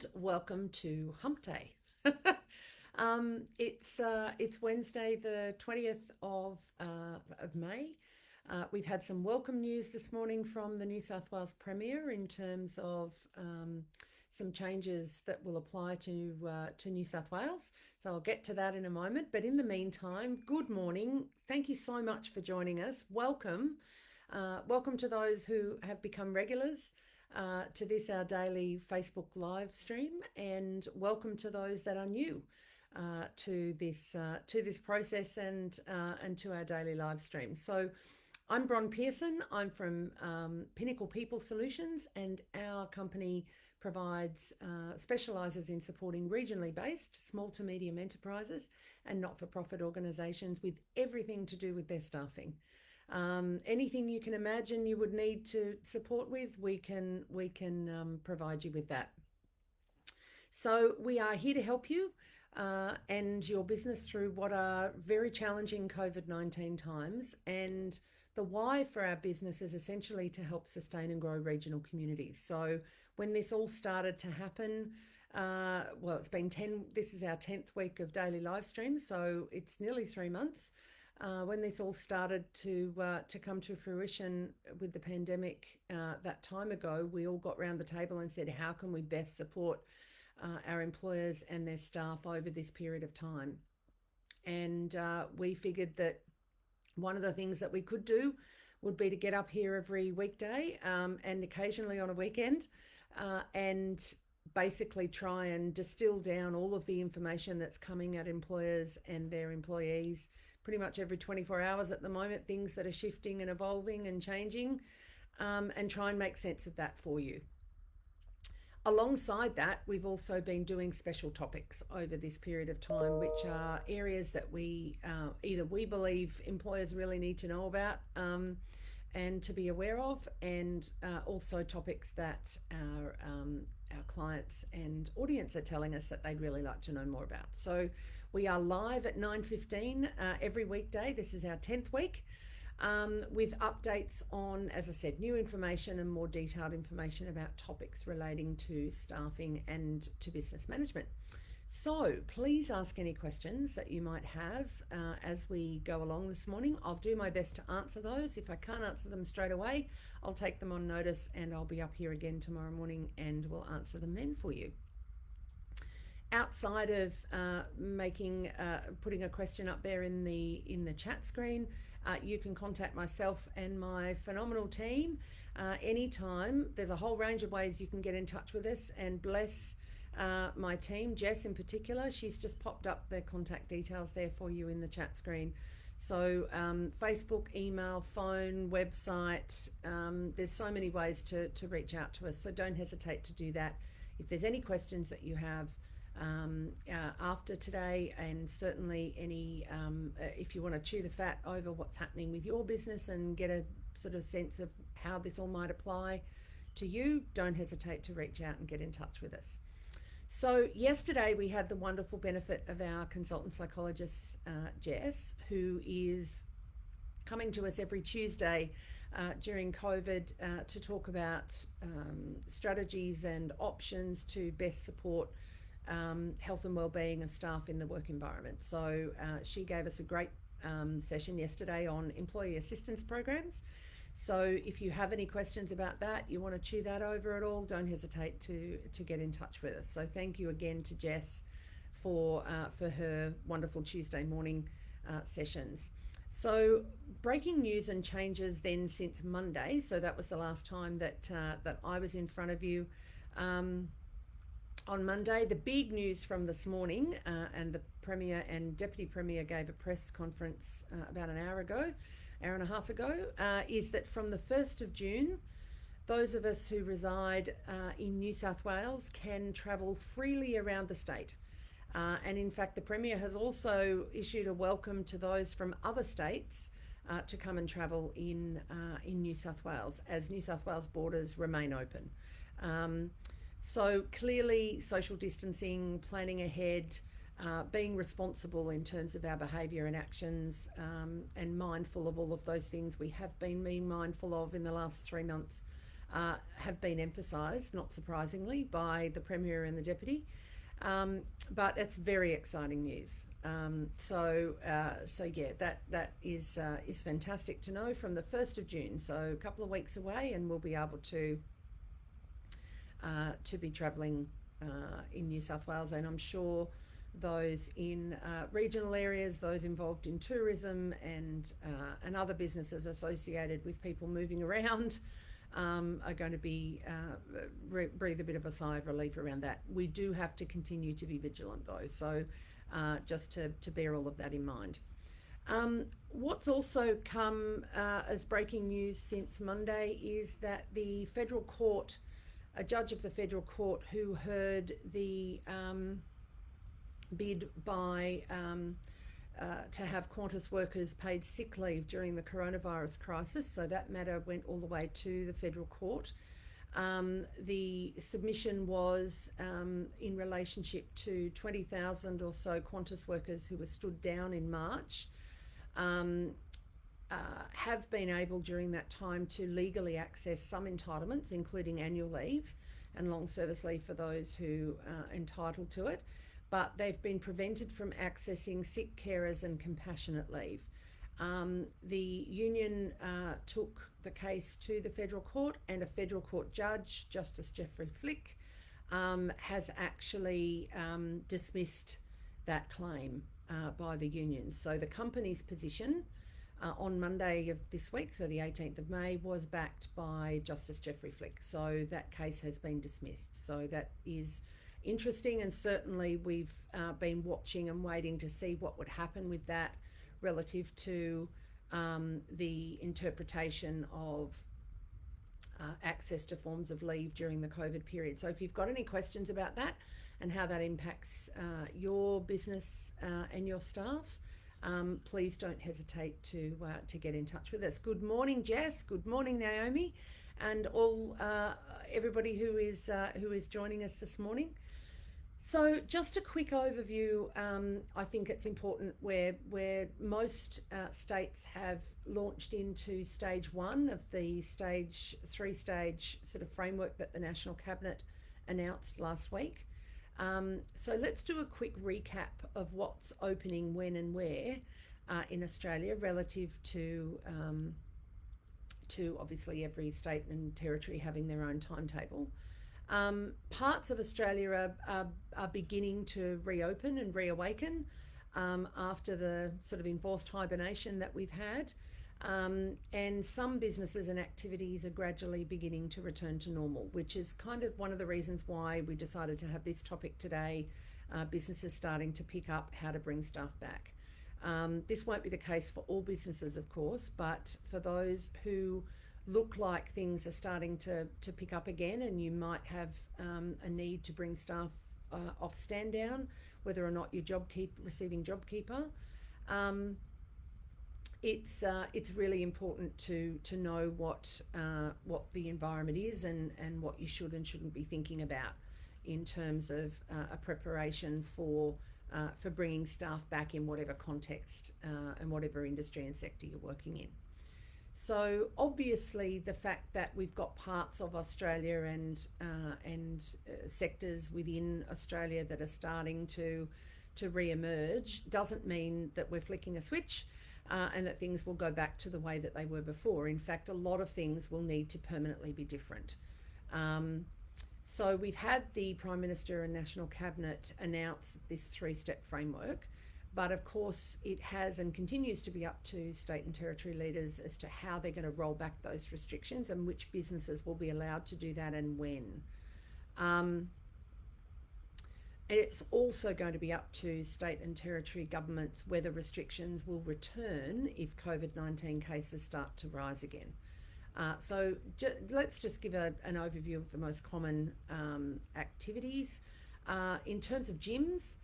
and welcome to Hump Day. It's Wednesday, the 20th of May. We've had some welcome news this morning from the New South Wales Premier in terms of some changes that will apply to New South Wales. So I'll get to that in a moment. But in the meantime, good morning. Thank you so much for joining us. Welcome. Welcome to those who have become regulars to this, our daily Facebook live stream, and welcome to those that are new to this process and to our daily live stream. So I'm Bronwyn Pearson. I'm from Pinnacle People Solutions, and our company specialises in supporting regionally based small to medium enterprises and not-for-profit organisations with everything to do with their staffing. Anything you can imagine you would need to support with, we can provide you with that. So we are here to help you and your business through what are very challenging COVID-19 times. And the why for our business is essentially to help sustain and grow regional communities. So when this all started to happen, it's been this is our 10th week of daily live streams, so it's nearly 3 months. When this all started to come to fruition with the pandemic that time ago, we all got round the table and said, how can we best support our employers and their staff over this period of time? And we figured that one of the things that we could do would be to get up here every weekday and occasionally on a weekend and basically try and distill down all of the information that's coming at employers and their employees pretty much every 24 hours at the moment, things that are shifting and evolving and changing, and try and make sense of that for you. Alongside that, we've also been doing special topics over this period of time, which are areas that we either we believe employers really need to know about and to be aware of, and also topics that our clients and audience are telling us that they'd really like to know more about. So we are live at 9:15 every weekday. This is our 10th week with updates on, as I said, new information and more detailed information about topics relating to staffing and to business management. So please ask any questions that you might have as we go along this morning. I'll do my best to answer those. If I can't answer them straight away, I'll take them on notice and I'll be up here again tomorrow morning and we'll answer them then for you. Outside of putting a question up there in the chat screen, you can contact myself and my phenomenal team anytime. There's a whole range of ways you can get in touch with us, and bless my team, Jess in particular. She's just popped up the contact details there for you in the chat screen. So Facebook, email, phone, website, there's so many ways to reach out to us, so don't hesitate to do that. If there's any questions that you have after today, and certainly any if you want to chew the fat over what's happening with your business and get a sort of sense of how this all might apply to you, don't hesitate to reach out and get in touch with us. So yesterday we had the wonderful benefit of our consultant psychologist, Jess, who is coming to us every Tuesday during COVID to talk about strategies and options to best support health and wellbeing of staff in the work environment. So she gave us a great session yesterday on employee assistance programs. So if you have any questions about that, you want to chew that over at all, don't hesitate to get in touch with us. So thank you again to Jess for her wonderful Tuesday morning sessions. So breaking news and changes then since Monday. So that was the last time that I was in front of you. On Monday, the big news from this morning, and the Premier and Deputy Premier gave a press conference about an hour and a half ago, is that from the 1st of June, those of us who reside in New South Wales can travel freely around the state. And in fact, the Premier has also issued a welcome to those from other states to come and travel in New South Wales, as New South Wales borders remain open. So clearly social distancing, planning ahead, being responsible in terms of our behaviour and actions, and mindful of all of those things we have been mindful of in the last 3 months have been emphasised, not surprisingly, by the Premier and the Deputy. But it's very exciting news. So yeah, that is fantastic to know from the 1st of June. So a couple of weeks away, and we'll be able to be travelling in New South Wales, and I'm sure those in regional areas, those involved in tourism and other businesses associated with people moving around, are going to be breathe a bit of a sigh of relief around that. We do have to continue to be vigilant though, so just to bear all of that in mind. What's also come as breaking news since Monday is that the federal court, a judge of the federal court who heard the bid by to have Qantas workers paid sick leave during the coronavirus crisis, so that matter went all the way to the federal court. The submission was in relationship to 20,000 or so Qantas workers who were stood down in March, have been able during that time to legally access some entitlements, including annual leave and long service leave for those who are entitled to it, but they've been prevented from accessing sick carers and compassionate leave. The union took the case to the federal court, and a federal court judge, Justice Jeffrey Flick, has actually dismissed that claim by the union. So the company's position on Monday of this week, so the 18th of May, was backed by Justice Jeffrey Flick. So that case has been dismissed. So that is interesting, and certainly we've been watching and waiting to see what would happen with that relative to the interpretation of access to forms of leave during the COVID period. So if you've got any questions about that and how that impacts your business and your staff, please don't hesitate to get in touch with us. Good morning, Jess. Good morning, Naomi, and all everybody who is joining us this morning. So just a quick overview. I think it's important where most states have launched into stage 1 of the three-stage sort of framework that the National Cabinet announced last week. So let's do a quick recap of what's opening when and where in Australia relative to obviously every state and territory having their own timetable. Parts of Australia are beginning to reopen and reawaken after the sort of enforced hibernation that we've had. And some businesses and activities are gradually beginning to return to normal, which is kind of one of the reasons why we decided to have this topic today, businesses starting to pick up how to bring staff back. This won't be the case for all businesses, of course, but for those who look like things are starting to pick up again, and you might have a need to bring staff off stand down, whether or not you're receiving JobKeeper. It's really important to know what the environment is and what you should and shouldn't be thinking about in terms of a preparation for bringing staff back in whatever context and whatever industry and sector you're working in. So obviously the fact that we've got parts of Australia and sectors within Australia that are starting to re-emerge doesn't mean that we're flicking a switch and that things will go back to the way that they were before. In fact, a lot of things will need to permanently be different. So we've had the Prime Minister and National Cabinet announce this 3-step framework, but of course it has and continues to be up to state and territory leaders as to how they're going to roll back those restrictions and which businesses will be allowed to do that and when. It's also going to be up to state and territory governments whether restrictions will return if COVID-19 cases start to rise again. So let's just give an overview of the most common activities. In terms of gyms,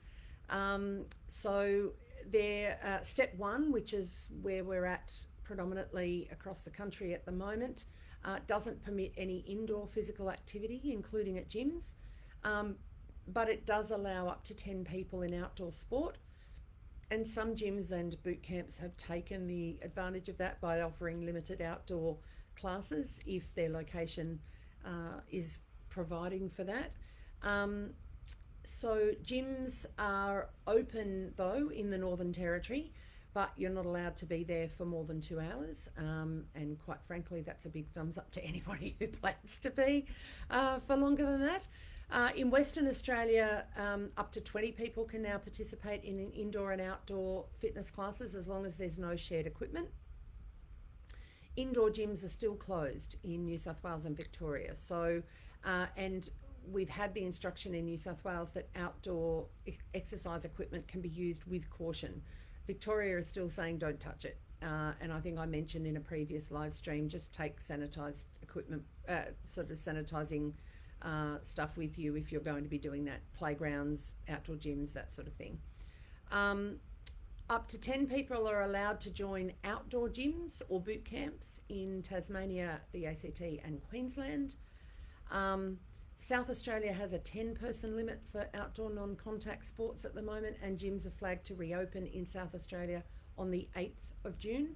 so they're step 1, which is where we're at predominantly across the country at the moment, doesn't permit any indoor physical activity, including at gyms. But it does allow up to 10 people in outdoor sport. And some gyms and boot camps have taken the advantage of that by offering limited outdoor classes if their location is providing for that. So gyms are open though in the Northern Territory, but you're not allowed to be there for more than 2 hours. And quite frankly, that's a big thumbs up to anybody who plans to be for longer than that. In Western Australia, up to 20 people can now participate in indoor and outdoor fitness classes as long as there's no shared equipment. Indoor gyms are still closed in New South Wales and Victoria. So, and we've had the instruction in New South Wales that outdoor exercise equipment can be used with caution. Victoria is still saying don't touch it. And I think I mentioned in a previous live stream, just take sanitised equipment, sort of sanitising stuff with you if you're going to be doing that. Playgrounds, outdoor gyms, that sort of thing. Up to 10 people are allowed to join outdoor gyms or boot camps in Tasmania, the ACT and Queensland. South Australia has a 10-person limit for outdoor non-contact sports at the moment, and gyms are flagged to reopen in South Australia on the 8th of June.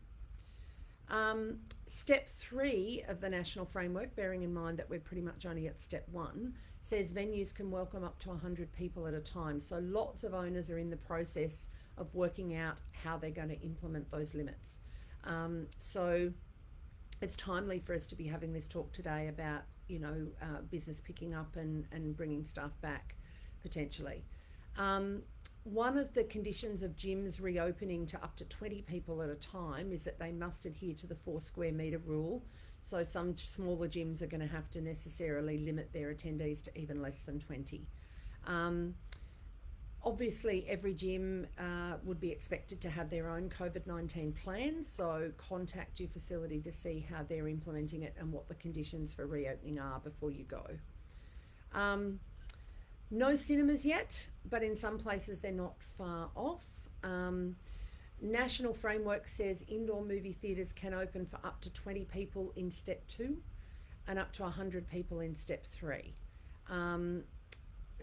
Step 3 of the national framework, bearing in mind that we're pretty much only at step 1, says venues can welcome up to 100 people at a time. So lots of owners are in the process of working out how they're going to implement those limits. So it's timely for us to be having this talk today about, business picking up and bringing staff back potentially. One of the conditions of gyms reopening to up to 20 people at a time is that they must adhere to the 4 square metre rule. So some smaller gyms are going to have to necessarily limit their attendees to even less than 20. Obviously, every gym would be expected to have their own COVID-19 plan, so contact your facility to see how they're implementing it and what the conditions for reopening are before you go. No cinemas yet, but in some places they're not far off. National framework says indoor movie theatres can open for up to 20 people in step 2 and up to 100 people in step 3.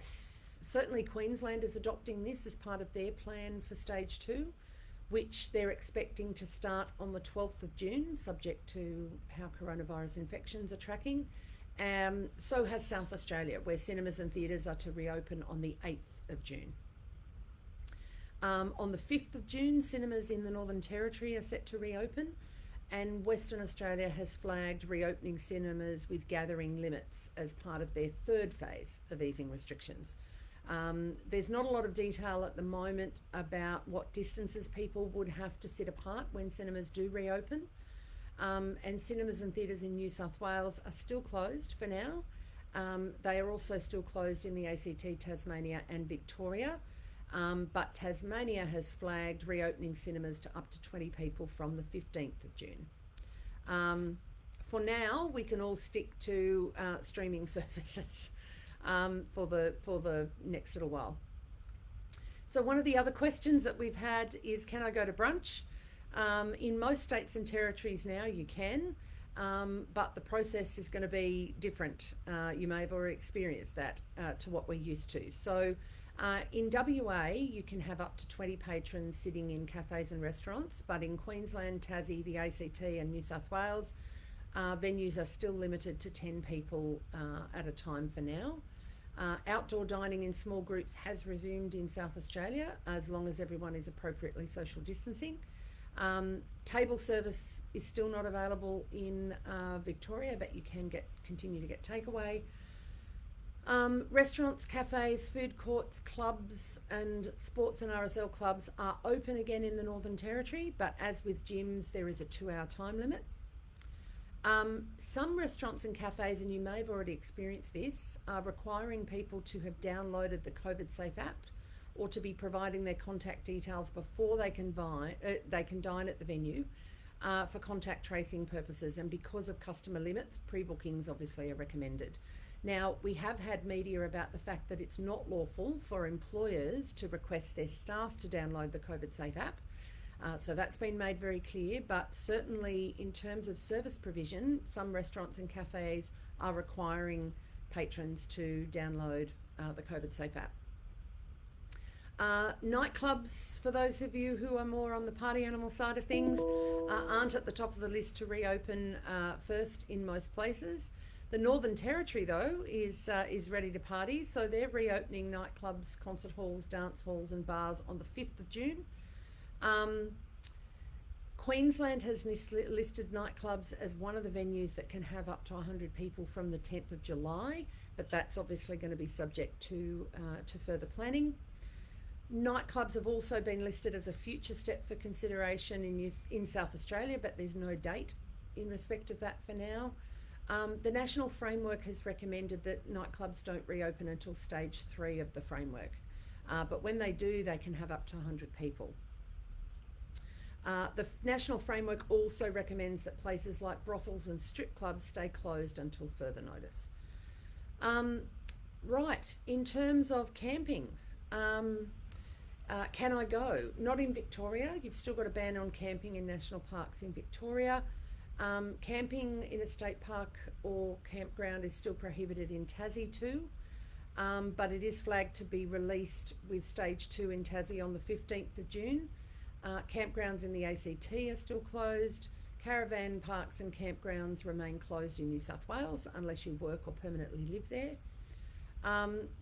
Certainly Queensland is adopting this as part of their plan for stage 2, which they're expecting to start on the 12th of June, subject to how coronavirus infections are tracking. So has South Australia, where cinemas and theatres are to reopen on the 8th of June. On the 5th of June, cinemas in the Northern Territory are set to reopen, and Western Australia has flagged reopening cinemas with gathering limits as part of their 3rd phase of easing restrictions. There's not a lot of detail at the moment about what distances people would have to sit apart when cinemas do reopen. And cinemas and theatres in New South Wales are still closed for now. They are also still closed in the ACT, Tasmania and Victoria. But Tasmania has flagged reopening cinemas to up to 20 people from the 15th of June. For now, we can all stick to streaming services for the next little while. So one of the other questions that we've had is, can I go to brunch? In most states and territories now you can, but the process is going to be different. You may have already experienced that to what we're used to. So in WA, you can have up to 20 patrons sitting in cafes and restaurants, but in Queensland, Tassie, the ACT and New South Wales, venues are still limited to 10 people at a time for now. Outdoor dining in small groups has resumed in South Australia as long as everyone is appropriately social distancing. Table service is still not available in Victoria, but you can continue to get takeaway. Restaurants, cafes, food courts, clubs and sports and RSL clubs are open again in the Northern Territory, but as with gyms, there is a 2-hour time limit. Some restaurants and cafes, and you may have already experienced this, are requiring people to have downloaded the COVID Safe app or to be providing their contact details before they can dine at the venue for contact tracing purposes. And because of customer limits, pre-bookings obviously are recommended. Now, we have had media about the fact that it's not lawful for employers to request their staff to download the COVID Safe app. So that's been made very clear, but certainly in terms of service provision, some restaurants and cafes are requiring patrons to download the COVID Safe app. Nightclubs, for those of you who are more on the party animal side of things, aren't at the top of the list to reopen first in most places. The Northern Territory, though, is ready to party, so they're reopening nightclubs, concert halls, dance halls and bars on the 5th of June. Queensland has listed nightclubs as one of the venues that can have up to 100 people from the 10th of July, but that's obviously going to be subject to further planning. Nightclubs have also been listed as a future step for consideration in South Australia, but there's no date in respect of that for now. The National Framework has recommended that nightclubs don't reopen until stage 3 of the framework, but when they do, they can have up to 100 people. The National Framework also recommends that places like brothels and strip clubs stay closed until further notice. Right, in terms of camping, can I go? Not in Victoria. You've still got a ban on camping in national parks in Victoria. Camping in a state park or campground is still prohibited in Tassie too, but it is flagged to be released with stage 2 in Tassie on the 15th of June. Campgrounds in the ACT are still closed. Caravan parks and campgrounds remain closed in New South Wales unless you work or permanently live there.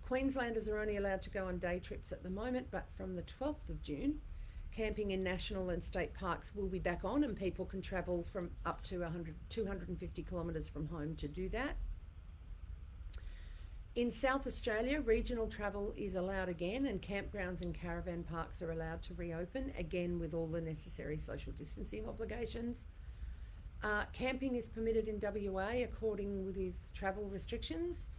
Queenslanders are only allowed to go on day trips at the moment, but from the 12th of June, camping in national and state parks will be back on, and people can travel from up to 250 kilometres from home to do that. In South Australia, regional travel is allowed again, and campgrounds and caravan parks are allowed to reopen, again with all the necessary social distancing obligations. Camping is permitted in WA according with travel restrictions.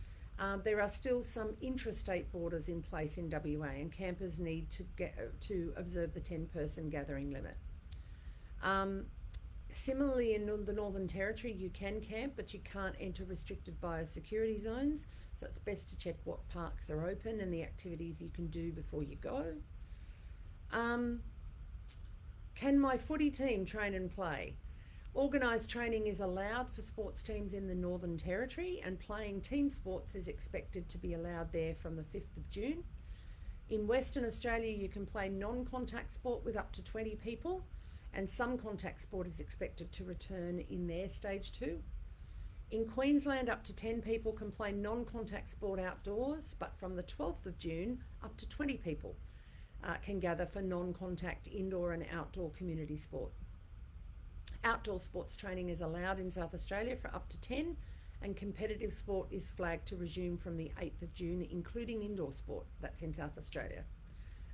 There are still some intrastate borders in place in WA, and campers need to observe the 10-person gathering limit. Similarly, in the Northern Territory, you can camp, but you can't enter restricted biosecurity zones, so it's best to check what parks are open and the activities you can do before you go. Can my footy team train and play? Organised training is allowed for sports teams in the Northern Territory, and playing team sports is expected to be allowed there from the 5th of June. In Western Australia, you can play non-contact sport with up to 20 people, and some contact sport is expected to return in their stage 2. In Queensland, up to 10 people can play non-contact sport outdoors, but from the 12th of June, up to 20 people can gather for non-contact indoor and outdoor community sport. Outdoor sports training is allowed in South Australia for up to 10, and competitive sport is flagged to resume from the 8th of June, including indoor sport. That's in South Australia.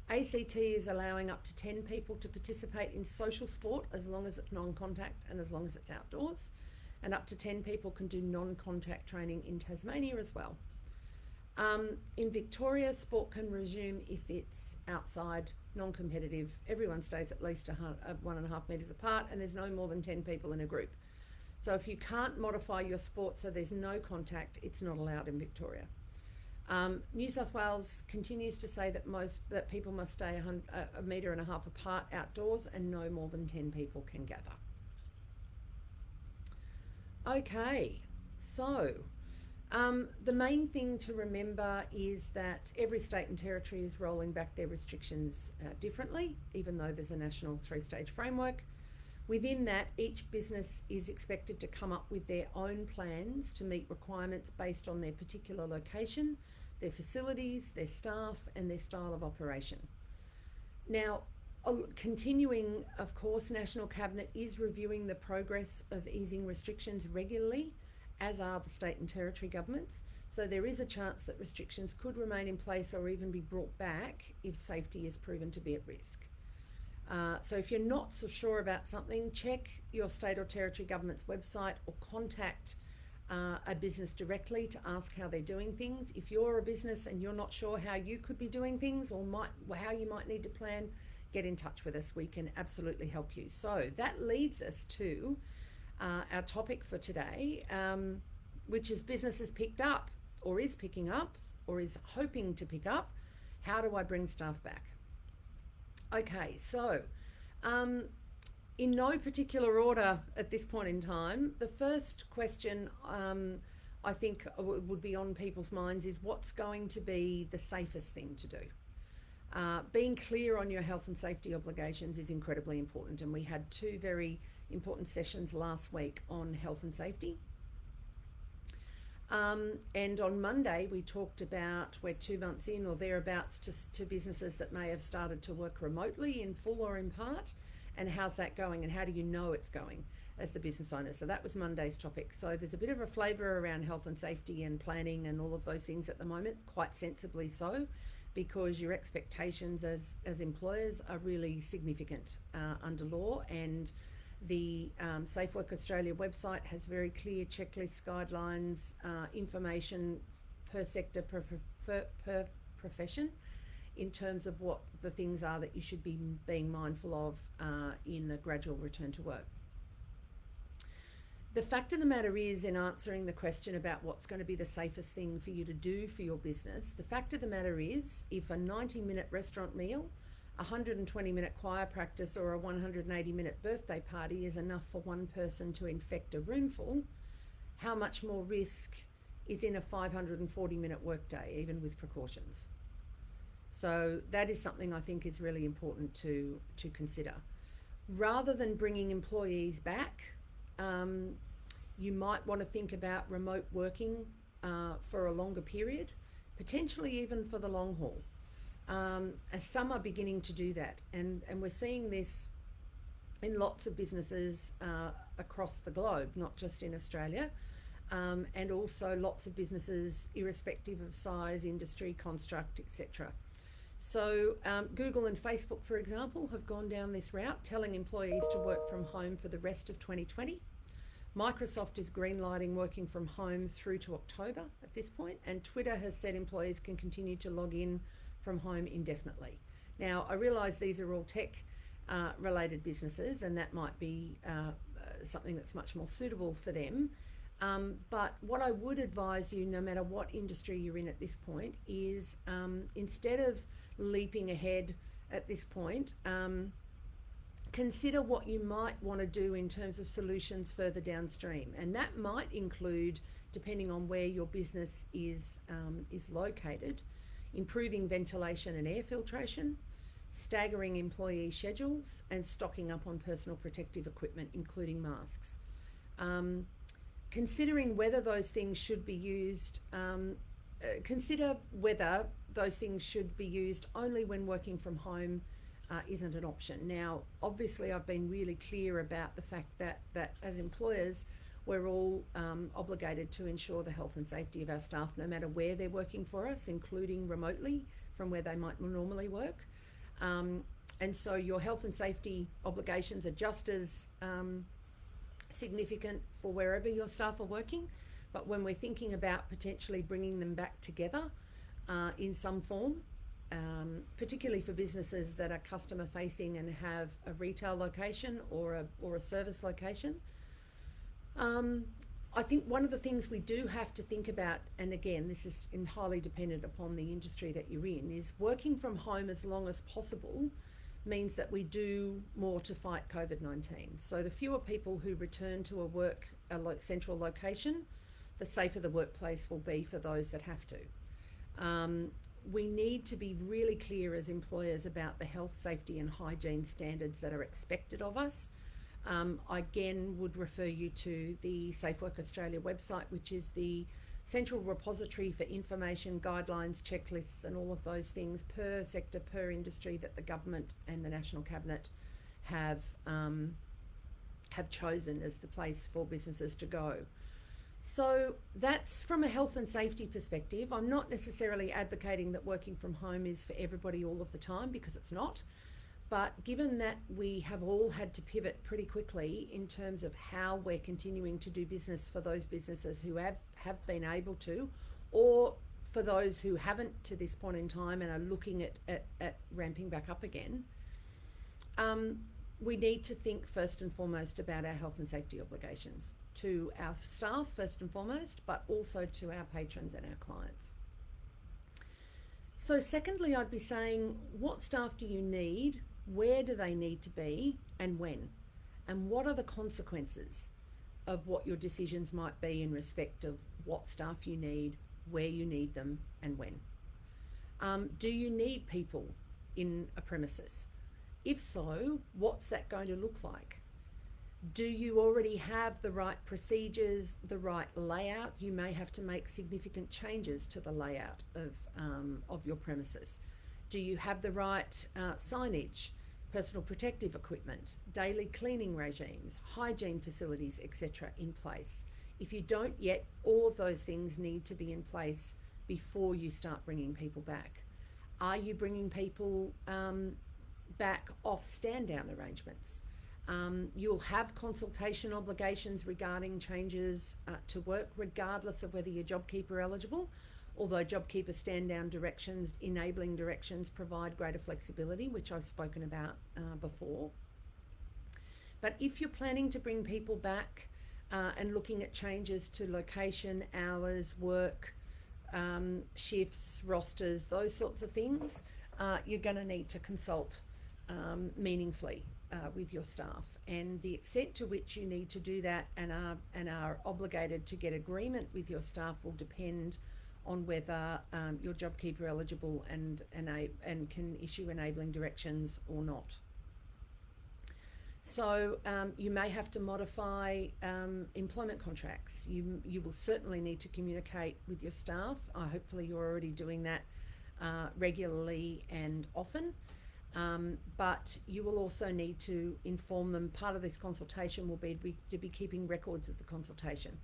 ACT is allowing up to 10 people to participate in social sport as long as it's non-contact and as long as it's outdoors, and up to 10 people can do non-contact training in Tasmania as well. In Victoria, sport can resume if it's outside, non-competitive, everyone stays at least 1.5 metres apart, and there's no more than 10 people in a group. So if you can't modify your sport so there's no contact, it's not allowed in Victoria. New South Wales continues to say that people must stay 1.5 metres apart outdoors, and no more than 10 people can gather. Okay, so the main thing to remember is that every state and territory is rolling back their restrictions differently, even though there's a national 3-stage framework. Within that, each business is expected to come up with their own plans to meet requirements based on their particular location, their facilities, their staff, and their style of operation. Now, continuing, of course, National Cabinet is reviewing the progress of easing restrictions regularly, as are the state and territory governments. So there is a chance that restrictions could remain in place or even be brought back if safety is proven to be at risk. So if you're not so sure about something, check your state or territory government's website or contact a business directly to ask how they're doing things. If you're a business and you're not sure how you could be doing things or how you might need to plan, get in touch with us. We can absolutely help you. So that leads us to our topic for today, which is businesses picked up or is picking up or is hoping to pick up. How do I bring staff back? Okay, so in no particular order at this point in time, the first question I think would be on people's minds is what's going to be the safest thing to do? Being clear on your health and safety obligations is incredibly important, and we had 2 very important sessions last week on health and safety. And on Monday, we talked about we're 2 months in or thereabouts to businesses that may have started to work remotely in full or in part. And how's that going? And how do you know it's going as the business owner? So that was Monday's topic. So there's a bit of a flavour around health and safety and planning and all of those things at the moment, quite sensibly so, because your expectations as employers are really significant under law. And the Safe Work Australia website has very clear checklists, guidelines, information per sector, per profession, in terms of what the things are that you should be being mindful of in the gradual return to work. The fact of the matter is, in answering the question about what's going to be the safest thing for you to do for your business, the fact of the matter is, if a 90-minute restaurant meal, a 120-minute choir practice, or a 180-minute birthday party is enough for one person to infect a room full, how much more risk is in a 540-minute workday, even with precautions? So that is something I think is really important to consider. Rather than bringing employees back, you might want to think about remote working for a longer period, potentially even for the long haul. As some are beginning to do that, and we're seeing this in lots of businesses across the globe, not just in Australia, and also lots of businesses irrespective of size, industry, construct, etc. So Google and Facebook, for example, have gone down this route, telling employees to work from home for the rest of 2020. Microsoft is greenlighting working from home through to October at this point, and Twitter has said employees can continue to log in from home indefinitely. Now, I realise these are all tech related businesses, and that might be something that's much more suitable for them. But what I would advise you, no matter what industry you're in at this point, is instead of leaping ahead at this point, consider what you might want to do in terms of solutions further downstream. And that might include, depending on where your business is located, improving ventilation and air filtration, staggering employee schedules, and stocking up on personal protective equipment, including masks. Considering whether those things should be used, consider whether those things should be used only when working from home isn't an option. Now, obviously, I've been really clear about the fact that as employers, we're all obligated to ensure the health and safety of our staff, no matter where they're working for us, including remotely from where they might normally work. And so your health and safety obligations are just as significant for wherever your staff are working. But when we're thinking about potentially bringing them back together in some form, particularly for businesses that are customer facing and have a retail location or a service location, I think one of the things we do have to think about, and again, this is entirely dependent upon the industry that you're in, is working from home as long as possible means that we do more to fight COVID-19. So the fewer people who return to a central location, the safer the workplace will be for those that have to. We need to be really clear as employers about the health, safety and hygiene standards that are expected of us. I again would refer you to the Safe Work Australia website, which is the central repository for information, guidelines, checklists and all of those things per sector, per industry that the government and the National Cabinet have chosen as the place for businesses to go. So that's from a health and safety perspective. I'm not necessarily advocating that working from home is for everybody all of the time, because it's not. But given that we have all had to pivot pretty quickly in terms of how we're continuing to do business for those businesses who have been able to, or for those who haven't to this point in time and are looking at ramping back up again, we need to think first and foremost about our health and safety obligations to our staff first and foremost, but also to our patrons and our clients. So secondly, I'd be saying, what staff do you need? Where do they need to be and when? And what are the consequences of what your decisions might be in respect of what staff you need, where you need them and when? Do you need people in a premises? If so, what's that going to look like? Do you already have the right procedures, the right layout? You may have to make significant changes to the layout of your premises. Do you have the right signage, personal protective equipment, daily cleaning regimes, hygiene facilities, etc. in place? If you don't yet, all of those things need to be in place before you start bringing people back. Are you bringing people back off stand-down arrangements? You'll have consultation obligations regarding changes to work, regardless of whether you're JobKeeper eligible, although JobKeeper stand-down directions, enabling directions provide greater flexibility, which I've spoken about before. But if you're planning to bring people back and looking at changes to location, hours, work, shifts, rosters, those sorts of things, you're going to need to consult meaningfully with your staff, and the extent to which you need to do that and are obligated to get agreement with your staff will depend on whether you're JobKeeper eligible and can issue enabling directions or not. So you may have to modify employment contracts. You will certainly need to communicate with your staff. Hopefully you're already doing that regularly and often. But you will also need to inform them. Part of this consultation will be to be keeping records of the consultation,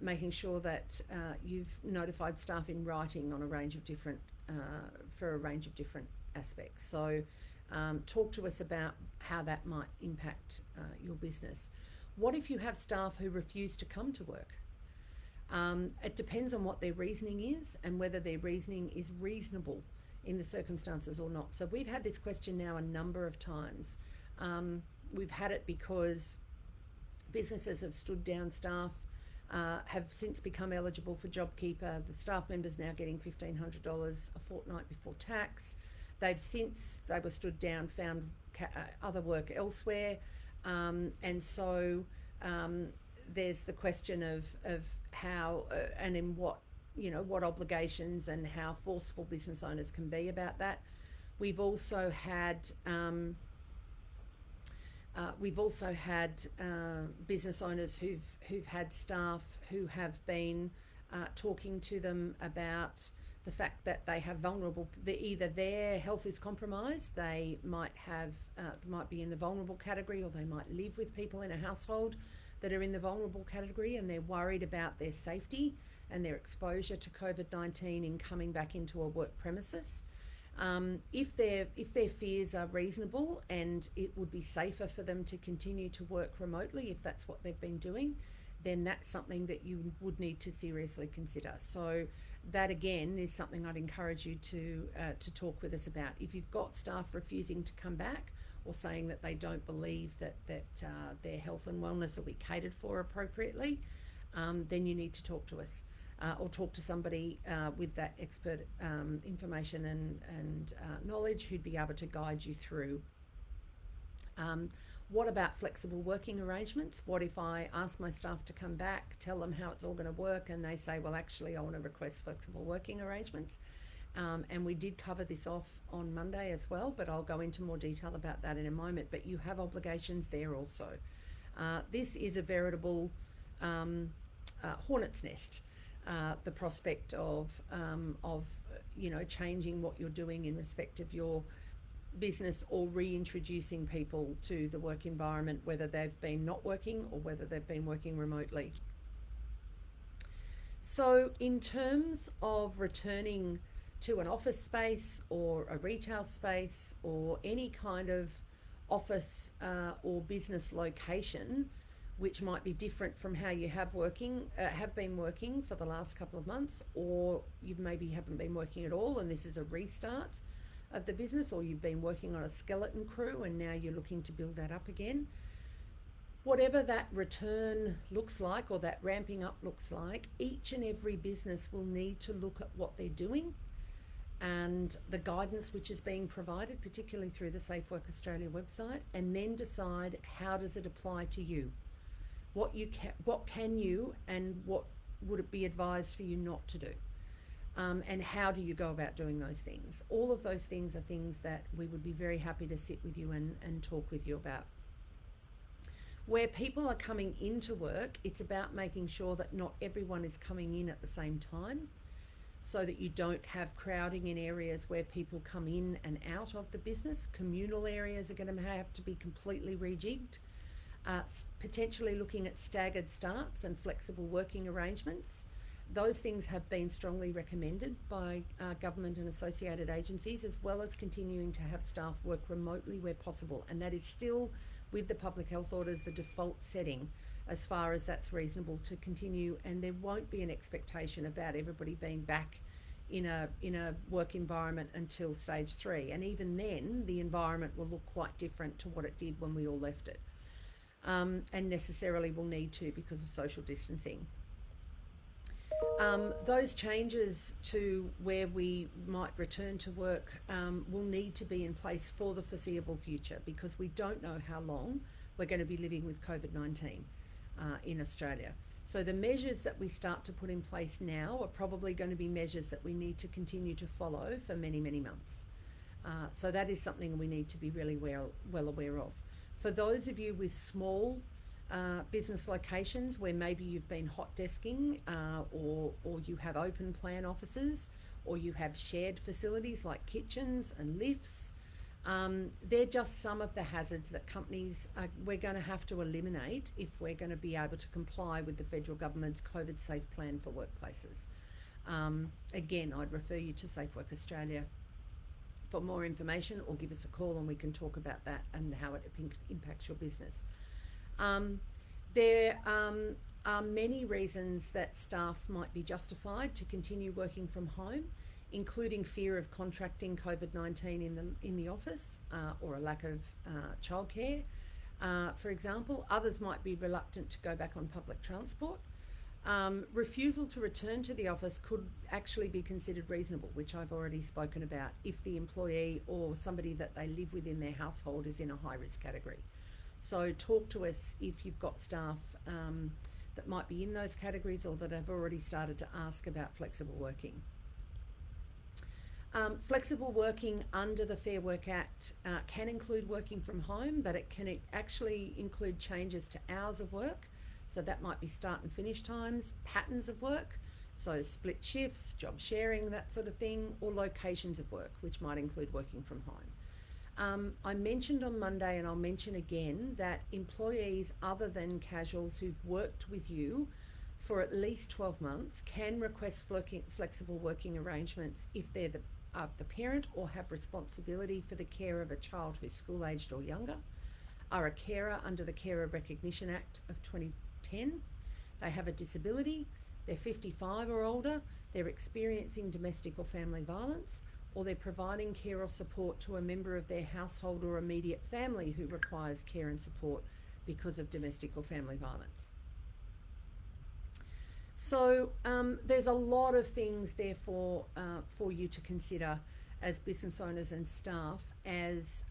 making sure that you've notified staff in writing on a range of different for a range of different aspects. So talk to us about how that might impact your business. What if you have staff who refuse to come to work? It depends on what their reasoning is and whether their reasoning is reasonable in the circumstances or not. So we've had this question now a number of times. We've had it because businesses have stood down staff, have since become eligible for JobKeeper. The staff members now getting $1,500 a fortnight before tax. They've since they were stood down, found other work elsewhere, and so there's the question of how and in what obligations and how forceful business owners can be about that. We've also had business owners who've had staff who have been talking to them about the fact that they have either their health is compromised, they might be in the vulnerable category, or they might live with people in a household that are in the vulnerable category, and they're worried about their safety and their exposure to COVID-19 in coming back into a work premises. If their fears are reasonable and it would be safer for them to continue to work remotely if that's what they've been doing, then that's something that you would need to seriously consider. So that again is something I'd encourage you to talk with us about. If you've got staff refusing to come back or saying that they don't believe that their health and wellness will be catered for appropriately, then you need to talk to us or talk to somebody with that expert information and knowledge who'd be able to guide you through. What about flexible working arrangements? What if I ask my staff to come back, tell them how it's all going to work, and they say, well, actually, I want to request flexible working arrangements? And we did cover this off on Monday as well, but I'll go into more detail about that in a moment. But you have obligations there also. This is a veritable hornet's nest. The prospect of changing what you're doing in respect of your business or reintroducing people to the work environment, whether they've been not working or whether they've been working remotely. So in terms of returning to an office space or a retail space or any kind of office or business location, which might be different from how you have been working for the last couple of months, or you maybe haven't been working at all and this is a restart of the business, or you've been working on a skeleton crew and now you're looking to build that up again. Whatever that return looks like or that ramping up looks like, each and every business will need to look at what they're doing and the guidance which is being provided, particularly through the Safe Work Australia website, and then decide how does it apply to you. What can you and what would it be advised for you not to do? And how do you go about doing those things? All of those things are things that we would be very happy to sit with you and talk with you about. Where people are coming into work, it's about making sure that not everyone is coming in at the same time, so that you don't have crowding in areas where people come in and out of the business. Communal areas are going to have to be completely rejigged. Potentially looking at staggered starts and flexible working arrangements. Those things have been strongly recommended by government and associated agencies, as well as continuing to have staff work remotely where possible. And that is still, with the public health orders, the default setting as far as that's reasonable to continue. And there won't be an expectation about everybody being back in a work environment until stage 3. And even then, the environment will look quite different to what it did when we all left it. And necessarily will need to because of social distancing. Those changes to where we might return to work will need to be in place for the foreseeable future, because we don't know how long we're going to be living with COVID-19 in Australia. So the measures that we start to put in place now are probably going to be measures that we need to continue to follow for many, many months. So that is something we need to be really well aware of. For those of you with small business locations where maybe you've been hot desking or you have open plan offices, or you have shared facilities like kitchens and lifts, they're just some of the hazards that we're going to have to eliminate if we're going to be able to comply with the federal government's COVID safe plan for workplaces. Again, I'd refer you to Safe Work Australia for more information, or give us a call and we can talk about that and how it impacts your business. There are many reasons that staff might be justified to continue working from home, including fear of contracting COVID-19 in the office, or a lack of childcare, for example. Others might be reluctant to go back on public transport. Refusal to return to the office could actually be considered reasonable, which I've already spoken about, if the employee or somebody that they live with in their household is in a high-risk category. So talk to us if you've got staff that might be in those categories, or that have already started to ask about flexible working. Flexible working under the Fair Work Act can include working from home, but it can actually include changes to hours of work. So that might be start and finish times, patterns of work, so split shifts, job sharing, that sort of thing, or locations of work, which might include working from home. I mentioned on Monday, and I'll mention again, that employees other than casuals who've worked with you for at least 12 months can request flexible working arrangements if they're the parent or have responsibility for the care of a child who's school-aged or younger, are a carer under the Carer Recognition Act of 2010, they have a disability, they're 55 or older, they're experiencing domestic or family violence, or they're providing care or support to a member of their household or immediate family who requires care and support because of domestic or family violence. So there's a lot of things therefore for you to consider as business owners and staff as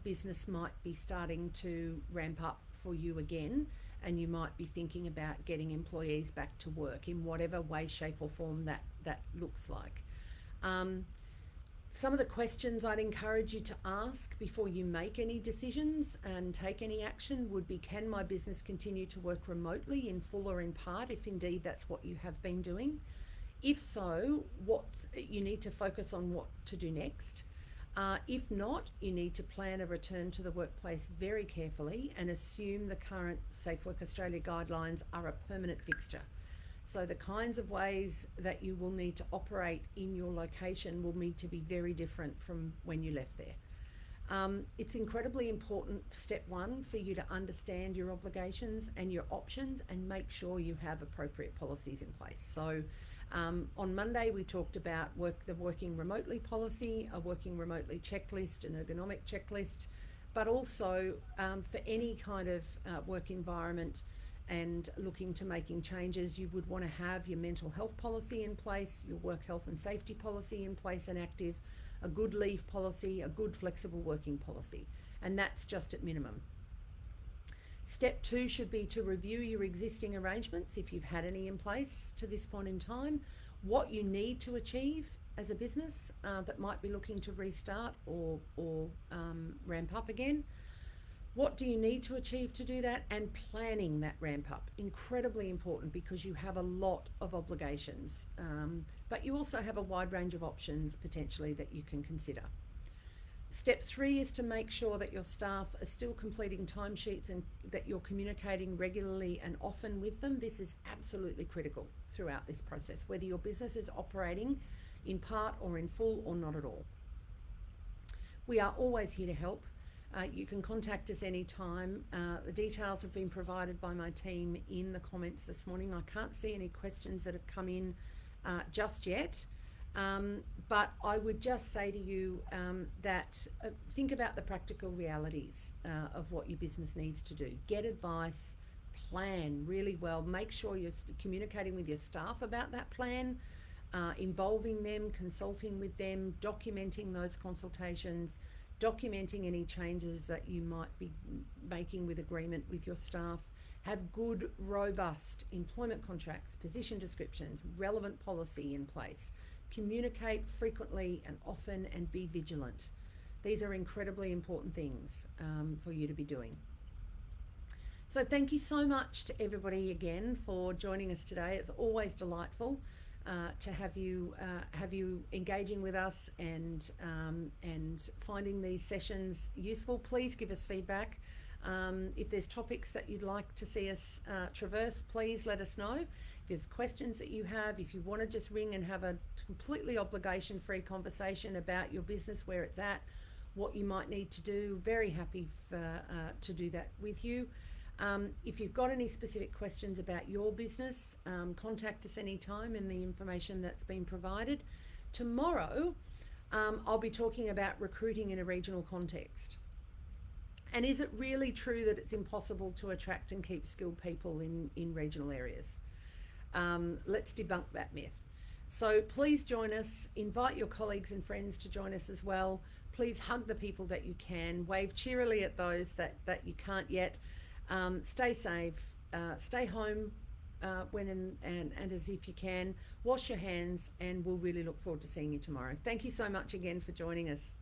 business might be starting to ramp up for you again, and you might be thinking about getting employees back to work in whatever way, shape or form that looks like. Some of the questions I'd encourage you to ask before you make any decisions and take any action would be, can my business continue to work remotely in full or in part, if indeed that's what you have been doing? If so, you need to focus on what to do next. If not, you need to plan a return to the workplace very carefully and assume the current Safe Work Australia guidelines are a permanent fixture. So the kinds of ways that you will need to operate in your location will need to be very different from when you left there. It's incredibly important, step one, for you to understand your obligations and your options and make sure you have appropriate policies in place. So on Monday, we talked about the working remotely policy, a working remotely checklist, an ergonomic checklist, but also for any kind of work environment and looking to making changes, you would want to have your mental health policy in place, your work health and safety policy in place and active, a good leave policy, a good flexible working policy, and that's just at minimum. Step two should be to review your existing arrangements, if you've had any in place to this point in time, what you need to achieve as a business that might be looking to restart or ramp up again. What do you need to achieve to do that? And planning that ramp up, incredibly important, because you have a lot of obligations, but you also have a wide range of options potentially that you can consider. Step 3 is to make sure that your staff are still completing timesheets and that you're communicating regularly and often with them. This is absolutely critical throughout this process, whether your business is operating in part or in full or not at all. We are always here to help. You can contact us anytime. The details have been provided by my team in the comments this morning. I can't see any questions that have come in just yet. But I would just say to you that think about the practical realities of what your business needs to do. Get advice, plan really well. Make sure you're communicating with your staff about that plan, involving them, consulting with them, documenting those consultations, documenting any changes that you might be making with agreement with your staff. Have good, robust employment contracts, position descriptions, relevant policy in place. Communicate frequently and often, and be vigilant. These are incredibly important things for you to be doing. So thank you so much to everybody again for joining us today. It's always delightful to have you engaging with us and finding these sessions useful. Please give us feedback. If there's topics that you'd like to see us traverse, please let us know. If there's questions that you have, if you want to just ring and have a completely obligation-free conversation about your business, where it's at, what you might need to do, very happy to do that with you. If you've got any specific questions about your business, contact us anytime in the information that's been provided. Tomorrow, I'll be talking about recruiting in a regional context. And is it really true that it's impossible to attract and keep skilled people in regional areas? Let's debunk that myth. So please join us, invite your colleagues and friends to join us as well. Please hug the people that you can, wave cheerily at those that you can't yet. Stay safe, stay home when and as if you can. Wash your hands, and we'll really look forward to seeing you tomorrow. Thank you so much again for joining us.